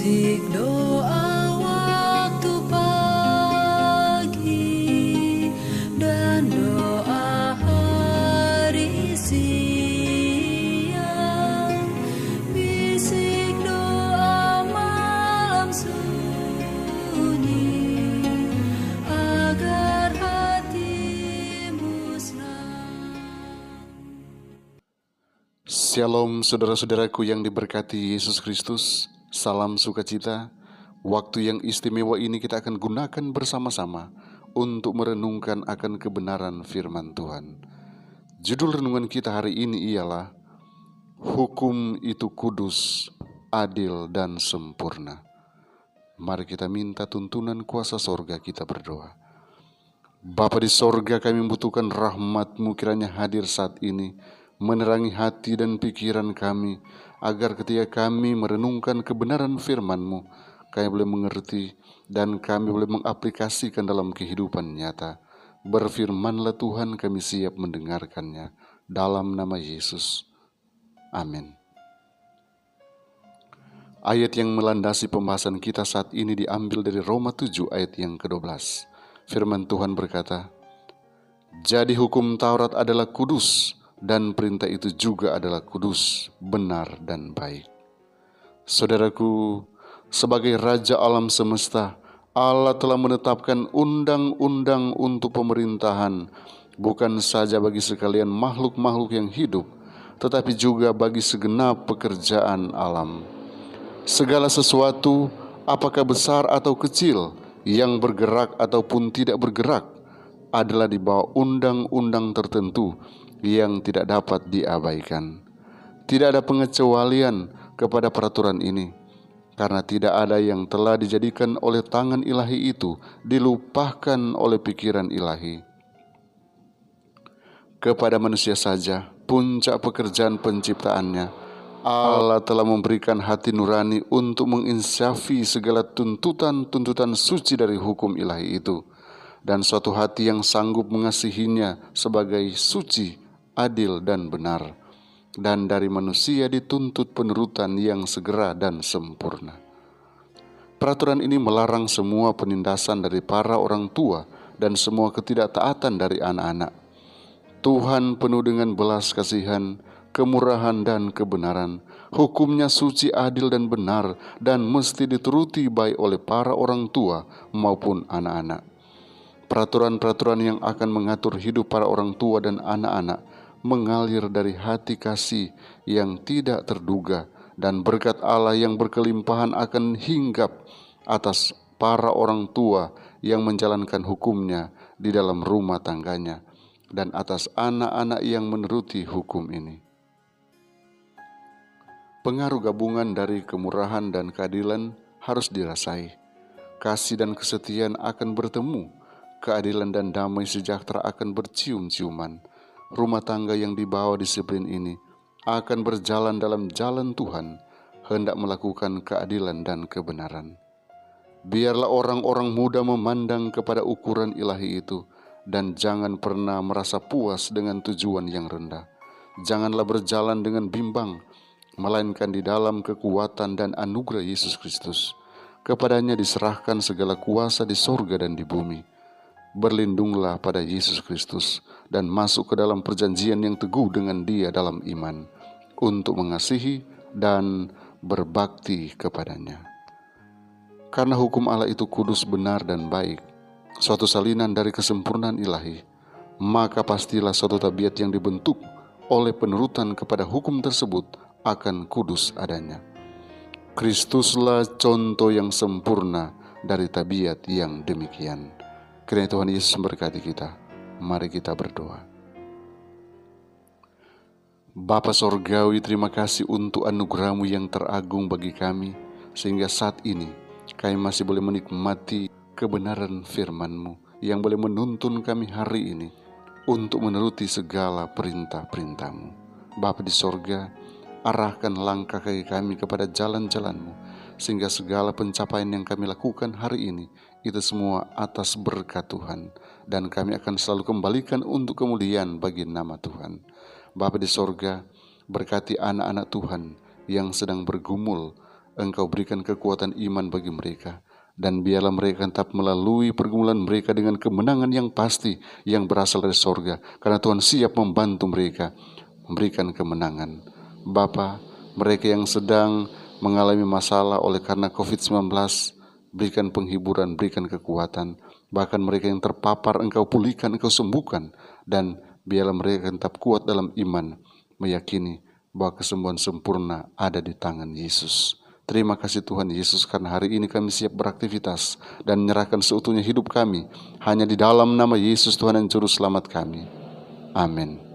Bisik doa waktu pagi dan doa hari siang, bisik doa malam sunyi agar hatimu senang. Shalom saudara-saudaraku yang diberkati Yesus Kristus. Salam sukacita. Waktu yang istimewa ini kita akan gunakan bersama-sama untuk merenungkan akan kebenaran firman Tuhan. Judul renungan kita hari ini ialah Hukum itu kudus, adil dan sempurna. Mari kita minta tuntunan kuasa sorga, kita berdoa. Bapa di sorga, kami membutuhkan rahmat-Mu kiranya hadir saat ini, menerangi hati dan pikiran kami, agar ketika kami merenungkan kebenaran firman-Mu, kami boleh mengerti dan kami boleh mengaplikasikan dalam kehidupan nyata. Berfirmanlah Tuhan, kami siap mendengarkannya. Dalam nama Yesus. Amin. Ayat yang melandasi pembahasan kita saat ini diambil dari Roma 7 ayat yang ke-12. Firman Tuhan berkata, "Jadi hukum Taurat adalah kudus, dan perintah itu juga adalah kudus, benar dan baik." Saudaraku, sebagai Raja alam semesta, Allah telah menetapkan undang-undang untuk pemerintahan, bukan saja bagi sekalian makhluk-makhluk yang hidup, tetapi juga bagi segenap pekerjaan alam. Segala sesuatu, apakah besar atau kecil, yang bergerak ataupun tidak bergerak, adalah di bawah undang-undang tertentu yang tidak dapat diabaikan. Tidak ada pengecualian kepada peraturan ini, karena tidak ada yang telah dijadikan oleh tangan ilahi itu dilupakan oleh pikiran ilahi. Kepada manusia saja, puncak pekerjaan penciptaannya, Allah telah memberikan hati nurani untuk menginsafi segala tuntutan-tuntutan suci dari hukum ilahi itu, dan suatu hati yang sanggup mengasihinya sebagai suci, adil dan benar, dan dari manusia dituntut penurutan yang segera dan sempurna. Peraturan ini melarang semua penindasan dari para orang tua dan semua ketidaktaatan dari anak-anak. Tuhan penuh dengan belas kasihan, kemurahan dan kebenaran. Hukumnya suci, adil dan benar, dan mesti dituruti baik oleh para orang tua maupun anak-anak. Peraturan-peraturan yang akan mengatur hidup para orang tua dan anak-anak mengalir dari hati kasih yang tidak terduga, dan berkat Allah yang berkelimpahan akan hinggap atas para orang tua yang menjalankan hukumnya di dalam rumah tangganya, dan atas anak-anak yang menuruti hukum ini. Pengaruh gabungan dari kemurahan dan keadilan harus dirasai. Kasih dan kesetiaan akan bertemu, keadilan dan damai sejahtera akan bercium-ciuman. Rumah tangga yang dibawa disiplin ini akan berjalan dalam jalan Tuhan, hendak melakukan keadilan dan kebenaran. Biarlah orang-orang muda memandang kepada ukuran ilahi itu, dan jangan pernah merasa puas dengan tujuan yang rendah. Janganlah berjalan dengan bimbang, melainkan di dalam kekuatan dan anugerah Yesus Kristus. Kepadanya diserahkan segala kuasa di sorga dan di bumi. Berlindunglah pada Yesus Kristus dan masuk ke dalam perjanjian yang teguh dengan Dia dalam iman, untuk mengasihi dan berbakti kepadanya. Karena hukum Allah itu kudus, benar dan baik, suatu salinan dari kesempurnaan ilahi, maka pastilah suatu tabiat yang dibentuk oleh penurutan kepada hukum tersebut akan kudus adanya. Kristuslah contoh yang sempurna dari tabiat yang demikian. Kiranya Tuhan Yesus memberkati kita. Mari kita berdoa. Bapa Sorgawi, terima kasih untuk anugerah-Mu yang teragung bagi kami, sehingga saat ini kami masih boleh menikmati kebenaran firman-Mu yang boleh menuntun kami hari ini untuk menuruti segala perintah-perintah-Mu. Bapa di sorga, arahkan langkah kaki kami kepada jalan-jalan-Mu, sehingga segala pencapaian yang kami lakukan hari ini, itu semua atas berkat Tuhan, dan kami akan selalu kembalikan untuk kemuliaan bagi nama Tuhan. Bapa di sorga, berkati anak-anak Tuhan yang sedang bergumul Engkau berikan kekuatan iman bagi mereka. Dan biarlah mereka tetap melalui pergumulan mereka dengan kemenangan yang pasti yang berasal dari sorga. Karena Tuhan siap membantu mereka, memberikan kemenangan. Bapa, mereka yang sedang mengalami masalah oleh karena COVID-19, berikan penghiburan, berikan kekuatan. Bahkan mereka yang terpapar Engkau pulihkan, Engkau sembuhkan. Dan biarlah mereka tetap kuat dalam iman, meyakini bahwa kesembuhan sempurna ada di tangan Yesus. Terima kasih Tuhan Yesus, karena hari ini kami siap beraktivitas dan menyerahkan seutuhnya hidup kami hanya di dalam nama Yesus Tuhan dan Juru Selamat kami. Amin.